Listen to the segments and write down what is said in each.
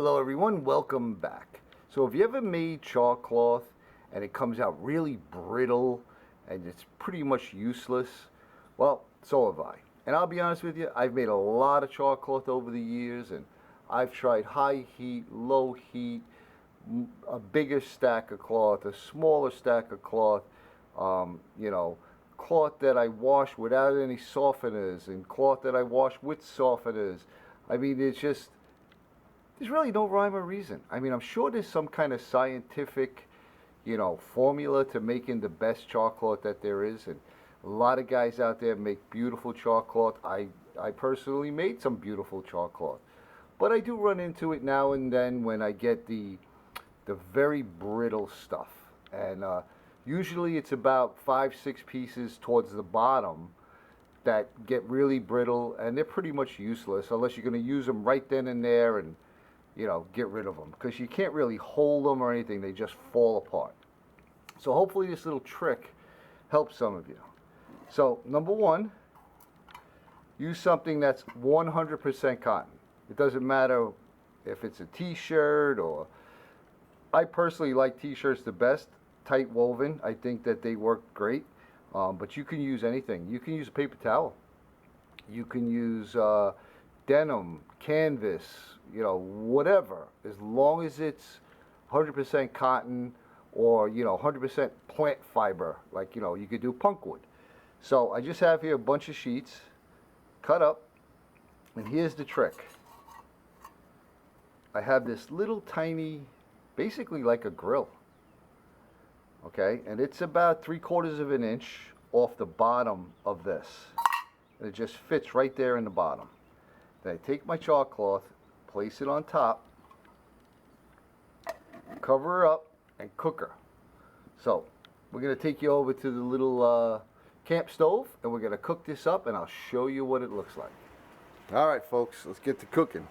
Hello everyone, welcome back. So have you ever made char cloth and it comes out really brittle and it's pretty much useless? Well, so have I. And I'll be honest with you, I've made a lot of char cloth over the years, and I've tried high heat, low heat, a bigger stack of cloth, a smaller stack of cloth, um, you know, cloth that I wash without any softeners and cloth that I wash with softeners. I mean, there's really no rhyme or reason. I mean, I'm sure there's some kind of scientific, formula to making the best char cloth that there is. And a lot of guys out there make beautiful char cloth. I personally made some beautiful char cloth. But I do run into it now and then when I get the very brittle stuff. And usually it's about 5, 6 pieces towards the bottom that get really brittle, and they're pretty much useless unless you're going to use them right then and there and get rid of them, because you can't really hold them or anything. They just fall apart. So hopefully this little trick helps some of you. So number one, use something that's 100% cotton. It doesn't matter if it's a t-shirt, or I personally like t-shirts the best, tight woven. I think that they work great. But you can use anything. You can use a paper towel. You can use denim, canvas, whatever, as long as it's 100% cotton or 100% plant fiber, like you could do punk wood. So I just have here a bunch of sheets cut up, and here's the trick. I have this little tiny, basically like a grill, okay, and it's about 3/4 of an inch off the bottom of this, and it just fits right there in the bottom. Then I take my char cloth, place it on top, cover her up, and cook her. So we're going to take you over to the little camp stove, and we're going to cook this up, and I'll show you what it looks like. All right, folks, let's get to cooking.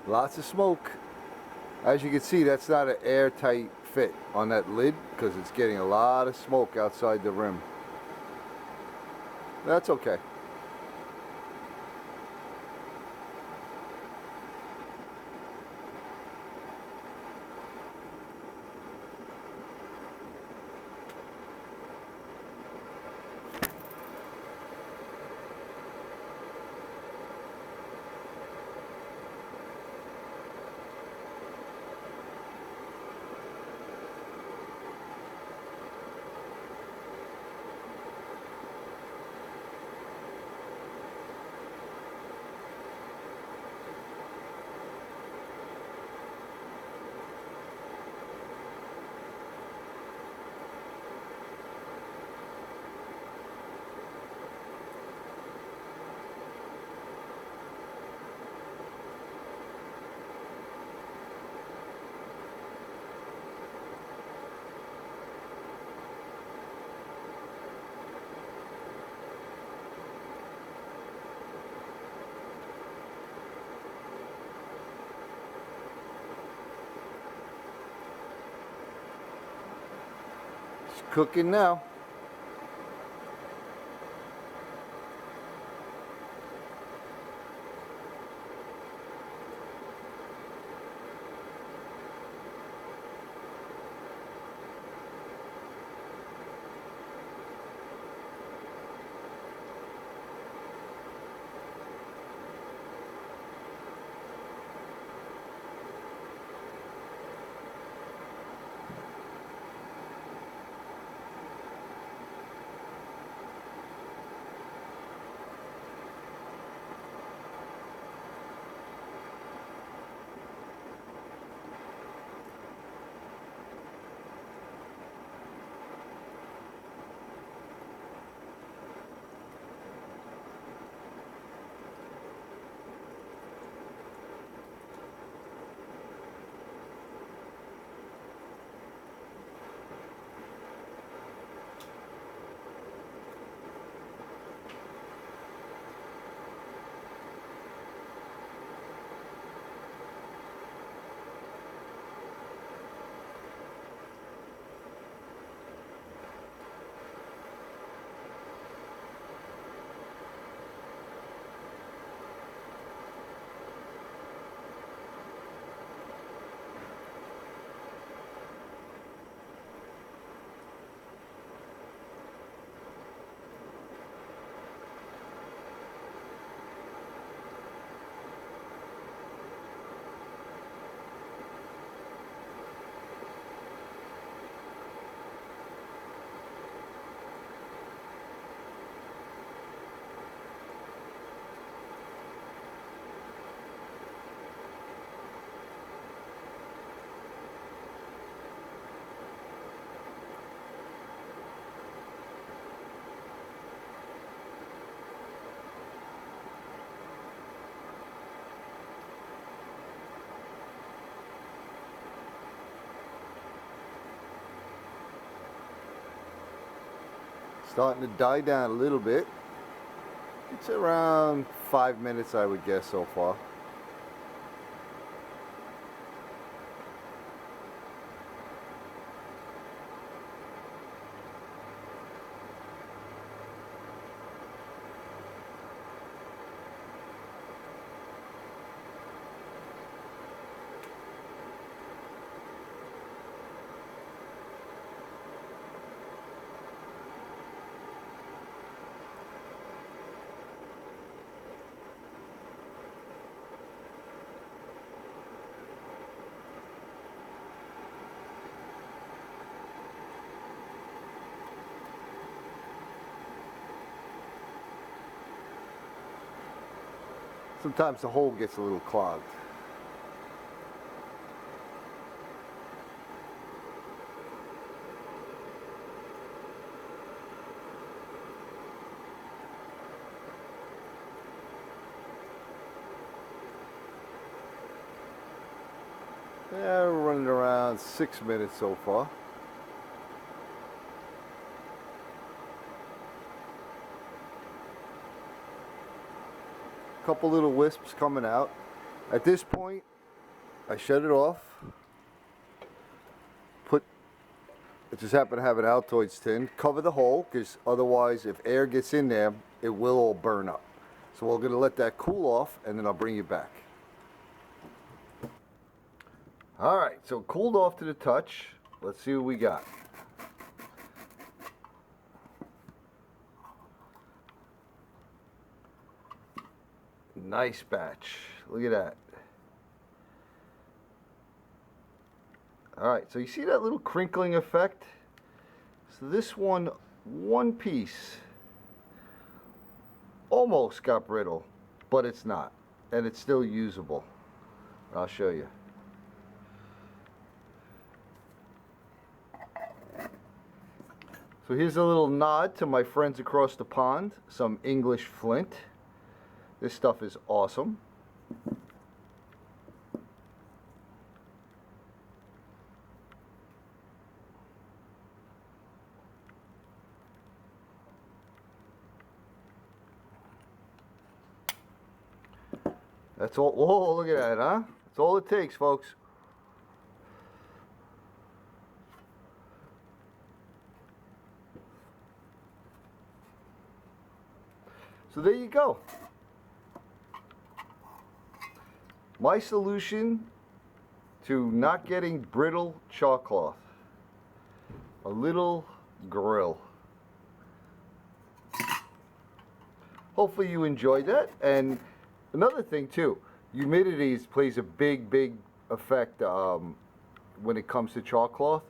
Lots of smoke. As you can see, that's not an airtight fit on that lid because it's getting a lot of smoke outside the rim. That's okay. Cooking now. Starting to die down a little bit. It's around 5 minutes, I would guess, so far. Sometimes the hole gets a little clogged. Yeah, we're running around 6 minutes so far. Couple little wisps coming out. At this point, I shut it off. I just happen to have an Altoids tin. Cover the hole, because otherwise, if air gets in there, it will all burn up. So we're going to let that cool off, and then I'll bring you back. All right, so cooled off to the touch. Let's see what we got. Nice batch. Look at that. All right, so you see that little crinkling effect? So this one piece almost got brittle, but it's not, and it's still usable. I'll show you. So here's a little nod to my friends across the pond, some English flint. This stuff is awesome. That's all. Whoa, look at that, huh? That's all it takes, folks. So there you go. My solution to not getting brittle char cloth. A little grill. Hopefully you enjoyed that. And another thing too, humidity plays a big effect when it comes to char cloth.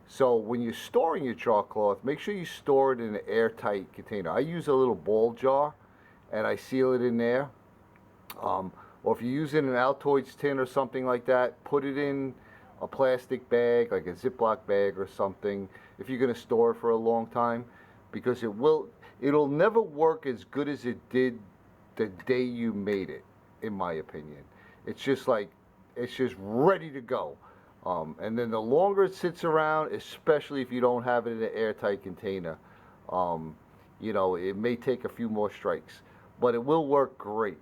So when you're storing your char cloth, make sure you store it in an airtight container. I use a little ball jar and I seal it in there. Or if you're using an Altoids tin or something like that, put it in a plastic bag, like a Ziploc bag or something, if you're going to store it for a long time, because it'll never work as good as it did the day you made it, in my opinion. It's just ready to go. And then the longer it sits around, especially if you don't have it in an airtight container, you know, it may take a few more strikes, but it will work great.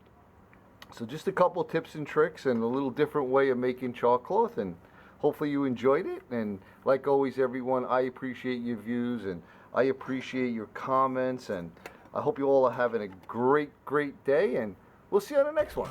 So just a couple tips and tricks and a little different way of making char cloth, and hopefully you enjoyed it. And like always, everyone, I appreciate your views and I appreciate your comments, and I hope you all are having a great day, and we'll see you on the next one.